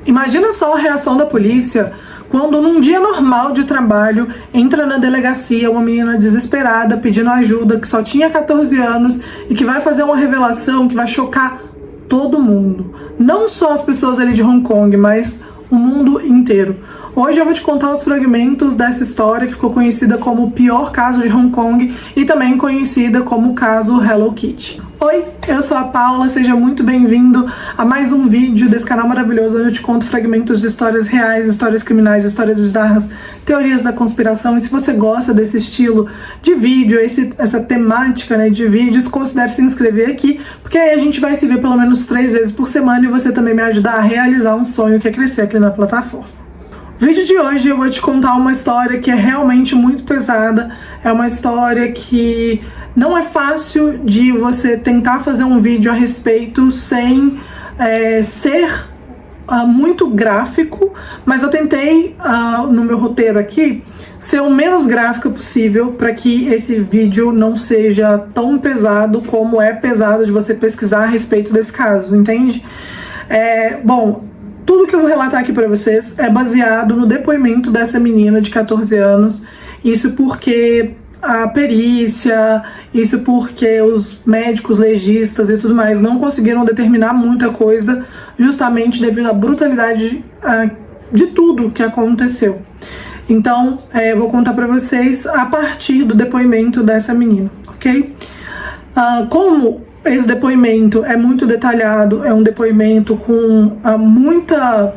Imagina só a reação da polícia quando, num dia normal de trabalho, entra na delegacia uma menina desesperada pedindo ajuda, que só tinha 14 anos e que vai fazer uma revelação que vai chocar todo mundo. Não só as pessoas ali de Hong Kong, mas o mundo inteiro. Hoje eu vou te contar os fragmentos dessa história que ficou conhecida como o pior caso de Hong Kong e também conhecida como o caso Hello Kitty. Oi, eu sou a Paula, seja muito bem-vindo a mais um vídeo desse canal maravilhoso onde eu te conto fragmentos de histórias reais, histórias criminais, histórias bizarras, teorias da conspiração. E se você gosta desse estilo de vídeo, essa temática, né, de vídeos, considere se inscrever aqui, porque aí a gente vai se ver pelo menos 3 vezes por semana e você também me ajudar a realizar um sonho que é crescer aqui na plataforma. No vídeo de hoje eu vou te contar uma história que é realmente muito pesada, é uma história que não é fácil de você tentar fazer um vídeo a respeito sem ser muito gráfico, mas eu tentei no meu roteiro aqui ser o menos gráfico possível para que esse vídeo não seja tão pesado como é pesado de você pesquisar a respeito desse caso, entende? Bom, tudo que eu vou relatar aqui para vocês é baseado no depoimento dessa menina de 14 anos, isso porque a perícia, isso porque os médicos legistas e tudo mais não conseguiram determinar muita coisa, justamente devido à brutalidade de tudo que aconteceu. Então, eu vou contar para vocês a partir do depoimento dessa menina, ok? Como esse depoimento é muito detalhado, é um depoimento com muita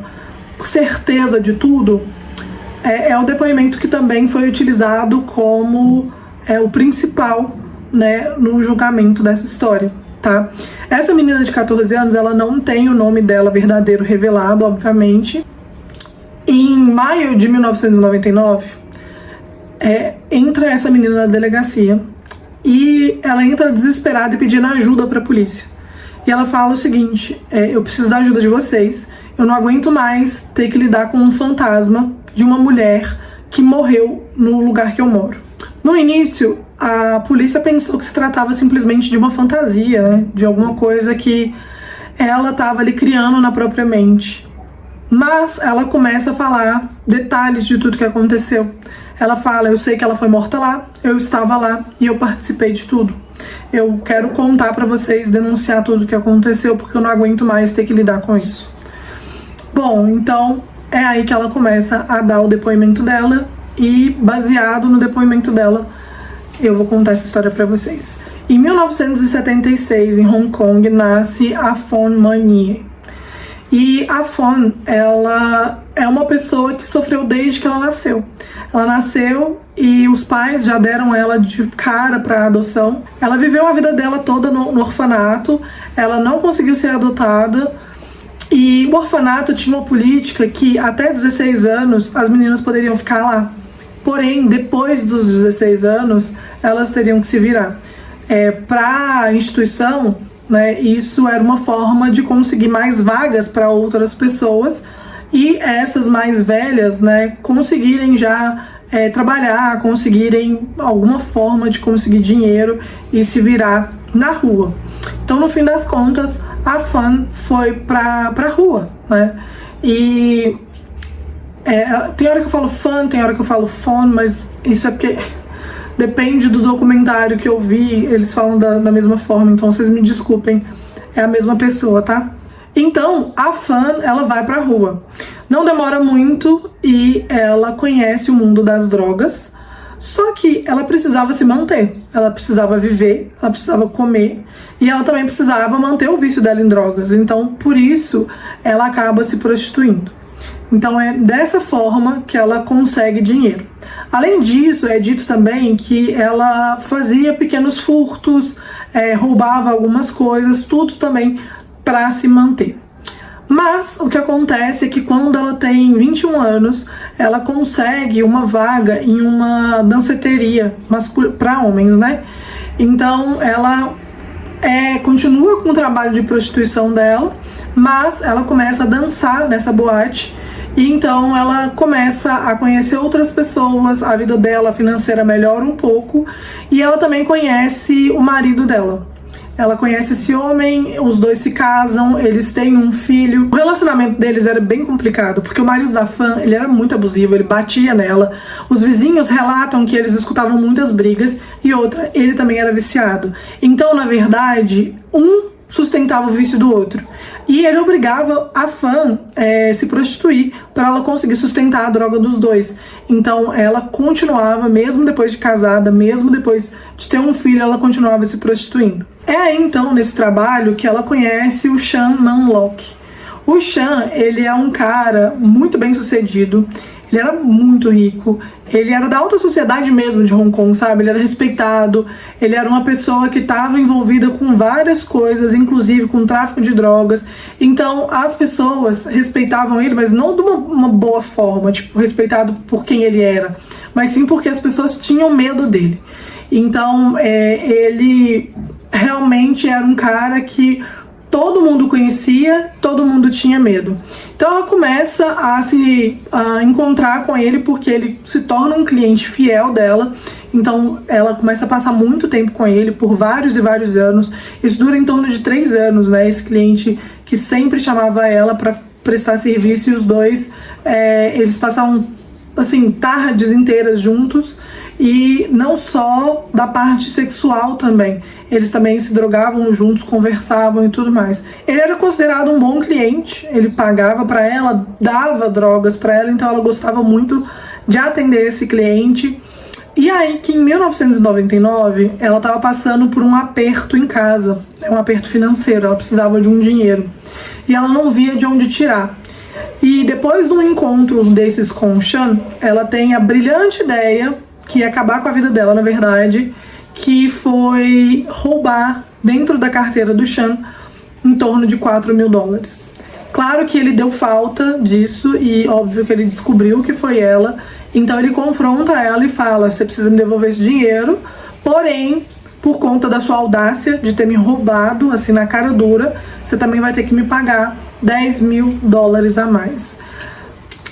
certeza de tudo, é um depoimento que também foi utilizado como o principal, né, no julgamento dessa história, tá? Essa menina de 14 anos, ela não tem o nome dela verdadeiro revelado, obviamente. Em maio de 1999, entra essa menina na delegacia e ela entra desesperada e pedindo ajuda para a polícia. E ela fala o seguinte: eu preciso da ajuda de vocês, eu não aguento mais ter que lidar com um fantasma de uma mulher que morreu no lugar que eu moro. No início, a polícia pensou que se tratava simplesmente de uma fantasia, né? De alguma coisa que ela estava ali criando na própria mente. Mas ela começa a falar detalhes de tudo que aconteceu. Ela fala: eu sei que ela foi morta lá, eu estava lá e eu participei de tudo. Eu quero contar pra vocês, denunciar tudo que aconteceu, porque eu não aguento mais ter que lidar com isso. Bom, então é aí que ela começa a dar o depoimento dela e, baseado no depoimento dela, eu vou contar essa história pra vocês. Em 1976, em Hong Kong, nasce a Phan My Nhi. E a Phan, ela é uma pessoa que sofreu desde que ela nasceu. Ela nasceu e os pais já deram ela de cara para adoção. Ela viveu a vida dela toda no orfanato, ela não conseguiu ser adotada. E o orfanato tinha uma política que até 16 anos as meninas poderiam ficar lá. Porém, depois dos 16 anos, elas teriam que se virar. Para a instituição, né, isso era uma forma de conseguir mais vagas para outras pessoas e essas mais velhas, né, conseguirem já trabalhar, conseguirem alguma forma de conseguir dinheiro e se virar na rua. Então, no fim das contas, a Phan foi pra rua, né? E tem hora que eu falo Phan, tem hora que eu falo Phone, mas isso é porque depende do documentário que eu vi, eles falam da mesma forma, então vocês me desculpem, é a mesma pessoa, tá? Então, a Phan, ela vai pra rua. Não demora muito e ela conhece o mundo das drogas, só que ela precisava se manter, ela precisava viver, ela precisava comer e ela também precisava manter o vício dela em drogas, então por isso ela acaba se prostituindo. Então é dessa forma que ela consegue dinheiro. Além disso, é dito também que ela fazia pequenos furtos, roubava algumas coisas, tudo também para se manter. Mas o que acontece é que quando ela tem 21 anos, ela consegue uma vaga em uma danceteria para homens, né? Então ela continua com o trabalho de prostituição dela, mas ela começa a dançar nessa boate. E então ela começa a conhecer outras pessoas, a vida dela financeira melhora um pouco e ela também conhece o marido dela. ela conhece esse homem, os dois se casam, eles têm um filho. O relacionamento deles era bem complicado, porque o marido da Fan, ele era muito abusivo, ele batia nela. Os vizinhos relatam que eles escutavam muitas brigas, e outra, ele também era viciado. Então, na verdade, um sustentava o vício do outro. E ele obrigava a Fan se prostituir para ela conseguir sustentar a droga dos dois. Então ela continuava, mesmo depois de casada, mesmo depois de ter um filho, ela continuava se prostituindo. É aí então, nesse trabalho, que ela conhece o Sean Manlock. O Sean, ele é um cara muito bem sucedido, ele era muito rico, ele era da alta sociedade mesmo de Hong Kong, sabe? Ele era respeitado, ele era uma pessoa que estava envolvida com várias coisas, inclusive com tráfico de drogas. Então as pessoas respeitavam ele, mas não de uma boa forma, tipo, respeitado por quem ele era, mas sim porque as pessoas tinham medo dele. Então ele realmente era um cara que todo mundo conhecia, todo mundo tinha medo. Então ela começa a se encontrar com ele porque ele se torna um cliente fiel dela. Então ela começa a passar muito tempo com ele, por vários e vários anos. Isso dura em torno de 3 anos, né? Esse cliente que sempre chamava ela para prestar serviço, e os dois, eles passavam assim, tardes inteiras juntos. E não só da parte sexual também, eles também se drogavam juntos, conversavam e tudo mais. Ele era considerado um bom cliente, ele pagava para ela, dava drogas para ela, então ela gostava muito de atender esse cliente. E aí que em 1999 ela estava passando por um aperto em casa, um aperto financeiro, ela precisava de um dinheiro e ela não via de onde tirar. E depois de um encontro desses com o Sean, ela tem a brilhante ideia, que ia acabar com a vida dela, na verdade, que foi roubar dentro da carteira do Sean em torno de 4 mil dólares. Claro que ele deu falta disso e óbvio que ele descobriu que foi ela, então ele confronta ela e fala: você precisa me devolver esse dinheiro, porém, por conta da sua audácia de ter me roubado assim na cara dura, você também vai ter que me pagar 10 mil dólares a mais.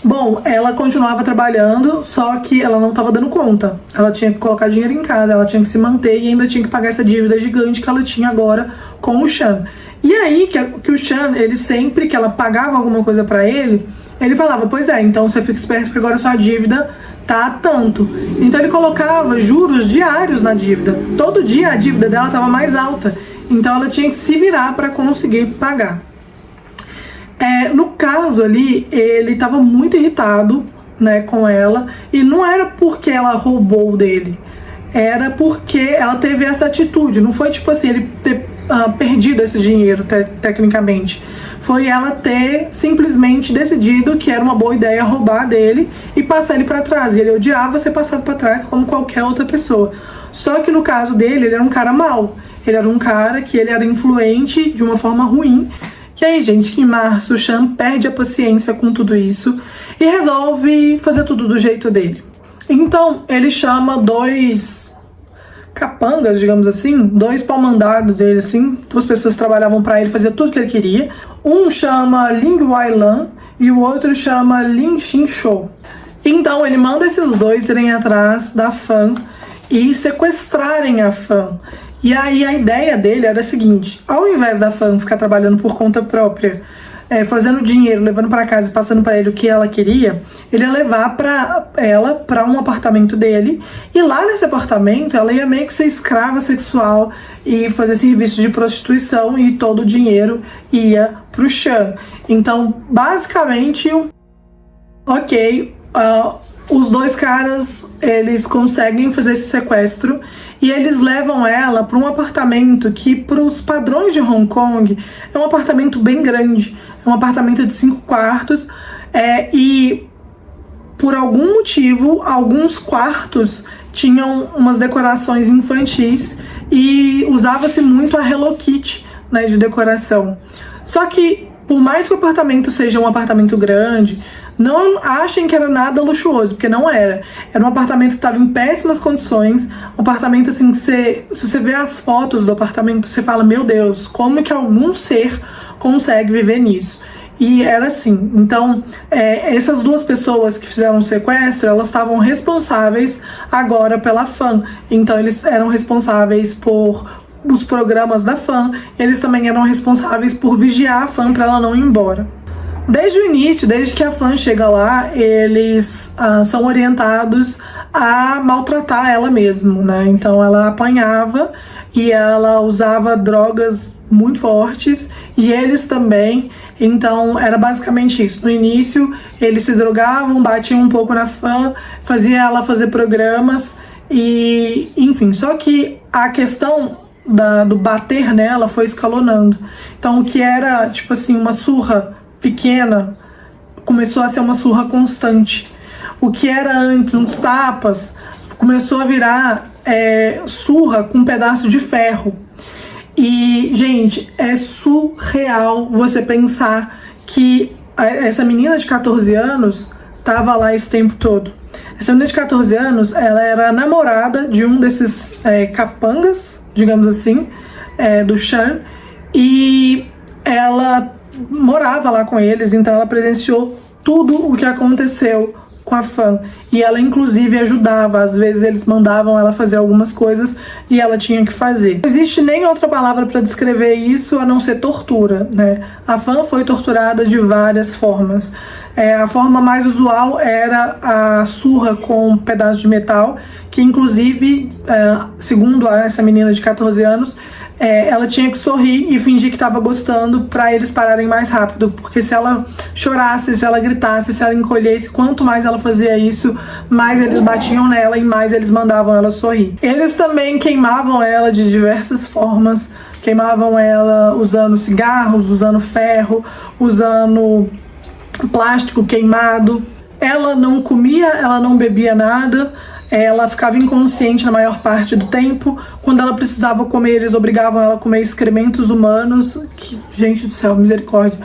Bom, ela continuava trabalhando, só que ela não estava dando conta. Ela tinha que colocar dinheiro em casa, ela tinha que se manter e ainda tinha que pagar essa dívida gigante que ela tinha agora com o Sean. E aí que o Sean, ele sempre que ela pagava alguma coisa pra ele falava: pois é, então você fica esperto porque agora sua dívida tá tanto. Então ele colocava juros diários na dívida. Todo dia a dívida dela estava mais alta. Então ela tinha que se virar para conseguir pagar. No caso ali, ele estava muito irritado, né, com ela, e não era porque ela roubou dele, era porque ela teve essa atitude. Não foi tipo assim, ele ter perdido esse dinheiro, tecnicamente. Foi ela ter simplesmente decidido que era uma boa ideia roubar dele e passar ele para trás. E ele odiava ser passado para trás como qualquer outra pessoa. Só que no caso dele, ele era um cara mau. Ele era um cara que ele era influente de uma forma ruim. E aí, gente, que em março o Sean perde a paciência com tudo isso e resolve fazer tudo do jeito dele. Então, ele chama 2 capangas, digamos assim, 2 pau-mandados dele, assim, 2 pessoas que trabalhavam pra ele, fazia tudo que ele queria. Um chama Ling Wai-lan e o outro chama Ling Xin-shou. Então, ele manda esses 2 irem atrás da Fan e sequestrarem a Fan. E aí a ideia dele era a seguinte: ao invés da Fan ficar trabalhando por conta própria, fazendo dinheiro, levando para casa e passando para ele o que ela queria, ele ia levar ela para um apartamento dele, e lá nesse apartamento ela ia meio que ser escrava sexual e fazer serviço de prostituição, e todo o dinheiro ia pro Sean. Então, basicamente, os 2 caras, eles conseguem fazer esse sequestro e eles levam ela para um apartamento que, para os padrões de Hong Kong, é um apartamento bem grande. É um apartamento de 5 quartos e, por algum motivo, alguns quartos tinham umas decorações infantis e usava-se muito a Hello Kitty, né, de decoração. Só que, por mais que o apartamento seja um apartamento grande, não achem que era nada luxuoso, porque não era. Era um apartamento que estava em péssimas condições, um apartamento assim que se você vê as fotos do apartamento, você fala: meu Deus, como que algum ser consegue viver nisso? E era assim. Então, essas 2 pessoas que fizeram o sequestro, elas estavam responsáveis agora pela Fan. Então, eles eram responsáveis por os programas da Fan, eles também eram responsáveis por vigiar a Fan para ela não ir embora. Desde o início, desde que a Fan chega lá, eles são orientados a maltratar ela mesmo, né? Então ela apanhava e ela usava drogas muito fortes e eles também. Então era basicamente isso. No início eles se drogavam, batiam um pouco na Fan, fazia ela fazer programas e enfim. Só que a questão do bater nela foi escalonando. Então o que era tipo assim uma surra pequena começou a ser uma surra constante. O que era antes uns tapas começou a virar surra com um pedaço de ferro. E, gente, é surreal você pensar que essa menina de 14 anos tava lá esse tempo todo. Essa menina de 14 anos, ela era namorada de um desses capangas, digamos assim, do Sean, e ela morava lá com eles, então ela presenciou tudo o que aconteceu com a Fan. E ela inclusive ajudava, às vezes eles mandavam ela fazer algumas coisas e ela tinha que fazer. Não existe nem outra palavra para descrever isso a não ser tortura, né? A Fan foi torturada de várias formas. A forma mais usual era a surra com um pedaço de metal, que inclusive, segundo essa menina de 14 anos, ela tinha que sorrir e fingir que estava gostando para eles pararem mais rápido, porque se ela chorasse, se ela gritasse, se ela encolhesse, quanto mais ela fazia isso, mais eles batiam nela e mais eles mandavam ela sorrir. Eles também queimavam ela de diversas formas, queimavam ela usando cigarros, usando ferro, usando plástico queimado. Ela não comia, ela não bebia nada. Ela ficava inconsciente na maior parte do tempo. Quando ela precisava comer, eles obrigavam ela a comer excrementos humanos. Que, gente do céu, misericórdia.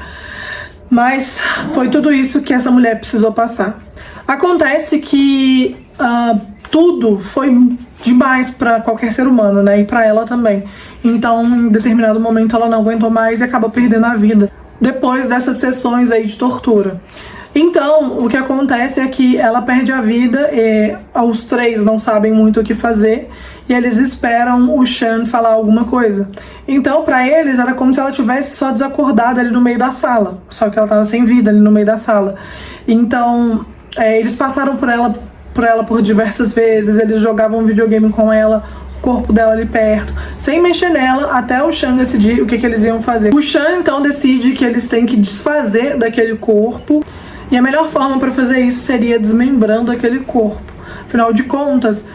Mas foi tudo isso que essa mulher precisou passar. Acontece que tudo foi demais para qualquer ser humano, né? E para ela também. Então, em determinado momento, ela não aguentou mais e acaba perdendo a vida depois dessas sessões aí de tortura. Então, o que acontece é que ela perde a vida e os três não sabem muito o que fazer e eles esperam o Sean falar alguma coisa. Então, pra eles, era como se ela tivesse só desacordada ali no meio da sala, só que ela tava sem vida ali no meio da sala. Então, eles passaram por ela por diversas vezes, eles jogavam videogame com ela, o corpo dela ali perto, sem mexer nela, até o Sean decidir o que eles iam fazer. O Sean, então, decide que eles têm que desfazer daquele corpo. E a melhor forma para fazer isso seria desmembrando aquele corpo. Afinal de contas,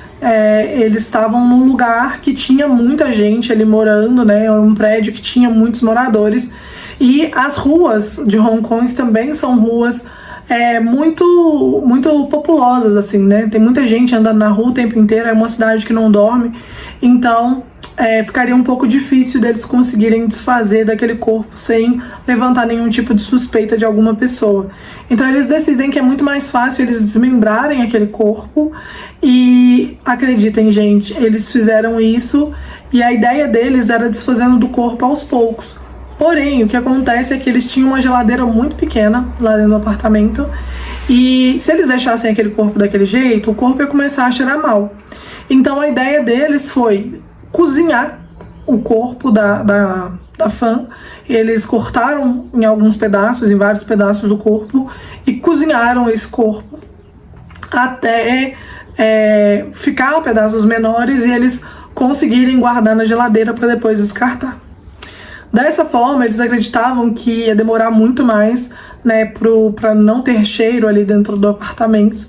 eles estavam num lugar que tinha muita gente ali morando, né? Era um prédio que tinha muitos moradores. E as ruas de Hong Kong também são ruas muito, muito populosas, assim, né? Tem muita gente andando na rua o tempo inteiro, é uma cidade que não dorme. Então, ficaria um pouco difícil deles conseguirem desfazer daquele corpo sem levantar nenhum tipo de suspeita de alguma pessoa. Então eles decidem que é muito mais fácil eles desmembrarem aquele corpo e, acreditem, gente, eles fizeram isso e a ideia deles era desfazendo do corpo aos poucos. Porém, o que acontece é que eles tinham uma geladeira muito pequena lá dentro do apartamento e se eles deixassem aquele corpo daquele jeito, o corpo ia começar a cheirar mal. Então a ideia deles foi cozinhar o corpo da Fan. Eles cortaram em alguns pedaços, em vários pedaços do corpo e cozinharam esse corpo até ficar pedaços menores e eles conseguirem guardar na geladeira para depois descartar. Dessa forma, eles acreditavam que ia demorar muito mais, né, para não ter cheiro ali dentro do apartamento.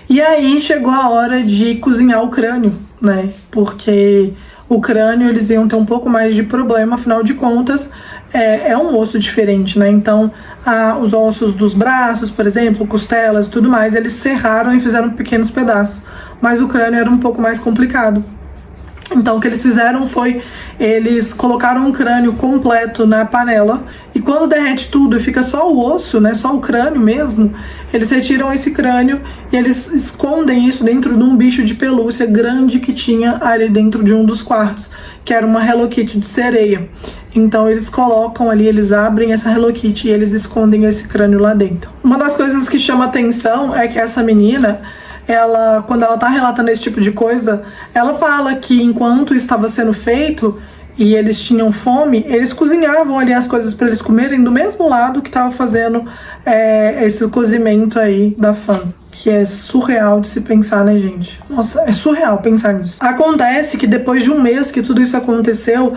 E aí chegou a hora de cozinhar o crânio, né, porque o crânio eles iam ter um pouco mais de problema, afinal de contas é um osso diferente, né? Então os ossos dos braços, por exemplo, costelas e tudo mais, eles serraram e fizeram pequenos pedaços, mas o crânio era um pouco mais complicado. Então o que eles fizeram foi, eles colocaram um crânio completo na panela e quando derrete tudo e fica só o osso, né, só o crânio mesmo, eles retiram esse crânio e eles escondem isso dentro de um bicho de pelúcia grande que tinha ali dentro de um dos quartos, que era uma Hello Kitty de sereia. Então eles colocam ali, eles abrem essa Hello Kitty e eles escondem esse crânio lá dentro. Uma das coisas que chama atenção é que essa menina, quando ela tá relatando esse tipo de coisa, ela fala que enquanto estava sendo feito, e eles tinham fome, eles cozinhavam ali as coisas para eles comerem do mesmo lado que estava fazendo esse cozimento aí da Fan. Que é surreal de se pensar, né, gente? Nossa, é surreal pensar nisso. Acontece que depois de um mês que tudo isso aconteceu,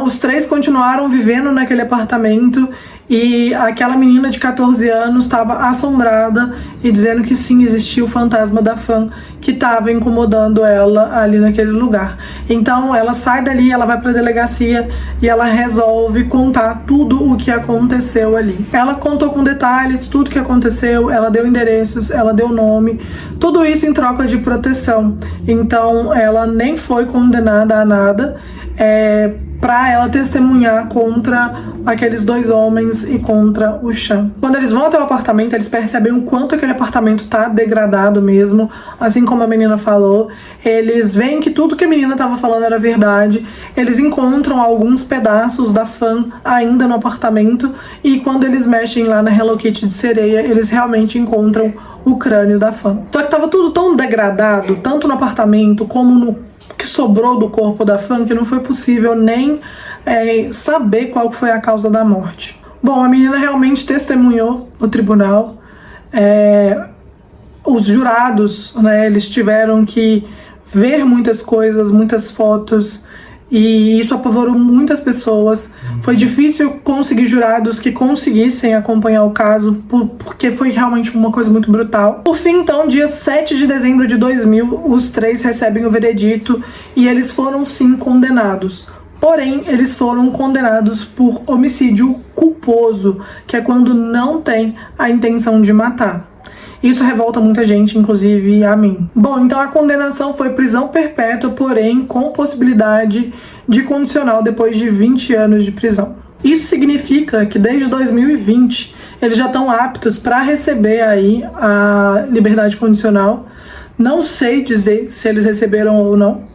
os três continuaram vivendo naquele apartamento e aquela menina de 14 anos estava assombrada e dizendo que sim, existia o fantasma da Fan que estava incomodando ela ali naquele lugar. Então ela sai dali, ela vai pra delegacia e ela resolve contar tudo o que aconteceu ali. Ela contou com detalhes tudo que aconteceu, ela deu endereços, ela deu nome, tudo isso em troca de proteção. Então ela nem foi condenada a nada, para ela testemunhar contra aqueles dois homens e contra o Sean. Quando eles vão até o apartamento, eles percebem o quanto aquele apartamento tá degradado mesmo, assim como a menina falou. Eles veem que tudo que a menina tava falando era verdade. Eles encontram alguns pedaços da Fan ainda no apartamento e quando eles mexem lá na Hello Kitty de sereia, eles realmente encontram o crânio da Fan. Só que tava tudo tão degradado, tanto no apartamento como no que sobrou do corpo da Fan, que não foi possível nem saber qual foi a causa da morte. Bom, a menina realmente testemunhou no tribunal. Os jurados, né, eles tiveram que ver muitas coisas, muitas fotos, e isso apavorou muitas pessoas. Foi difícil conseguir jurados que conseguissem acompanhar o caso, porque foi realmente uma coisa muito brutal. Por fim, então, dia 7 de dezembro de 2000, os três recebem o veredito e eles foram sim condenados. Porém, eles foram condenados por homicídio culposo, que é quando não tem a intenção de matar. Isso revolta muita gente, inclusive a mim. Bom, então a condenação foi prisão perpétua, porém com possibilidade de condicional depois de 20 anos de prisão. Isso significa que desde 2020 eles já estão aptos para receber aí a liberdade condicional. Não sei dizer se eles receberam ou não,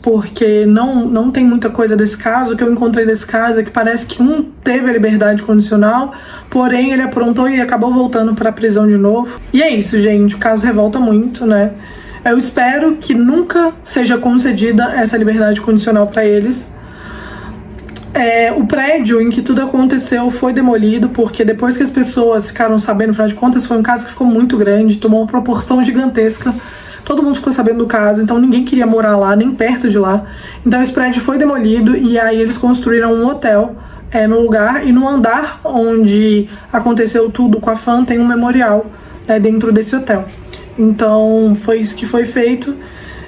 porque não tem muita coisa desse caso. O que eu encontrei desse caso é que parece que um teve a liberdade condicional, porém ele aprontou e acabou voltando para a prisão de novo. E é isso, gente, o caso revolta muito, né? Eu espero que nunca seja concedida essa liberdade condicional para eles. O prédio em que tudo aconteceu foi demolido, porque depois que as pessoas ficaram sabendo, afinal de contas foi um caso que ficou muito grande, tomou uma proporção gigantesca. Todo mundo ficou sabendo do caso, então ninguém queria morar lá, nem perto de lá. Então esse prédio foi demolido e aí eles construíram um hotel no lugar. E no andar onde aconteceu tudo com a Fan tem um memorial dentro desse hotel. Então foi isso que foi feito.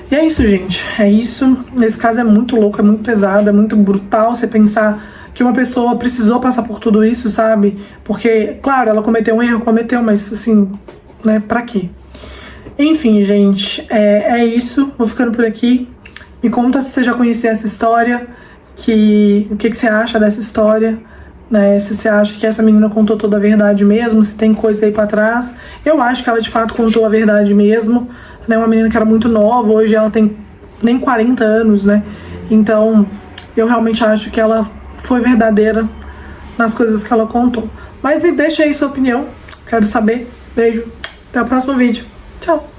E é isso, gente. É isso. Esse caso é muito louco, é muito pesado, é muito brutal você pensar que uma pessoa precisou passar por tudo isso, sabe? Porque, claro, ela cometeu um erro, mas assim, né, pra quê? Enfim, gente, é isso. Vou ficando por aqui. Me conta se você já conhecia essa história, o que você acha dessa história, né? Se você acha que essa menina contou toda a verdade mesmo, se tem coisa aí pra trás. Eu acho que ela de fato contou a verdade mesmo, né? Uma menina que era muito nova, hoje ela tem nem 40 anos, né? Então, eu realmente acho que ela foi verdadeira nas coisas que ela contou. Mas me deixa aí sua opinião, quero saber. Beijo, até o próximo vídeo. Tchau!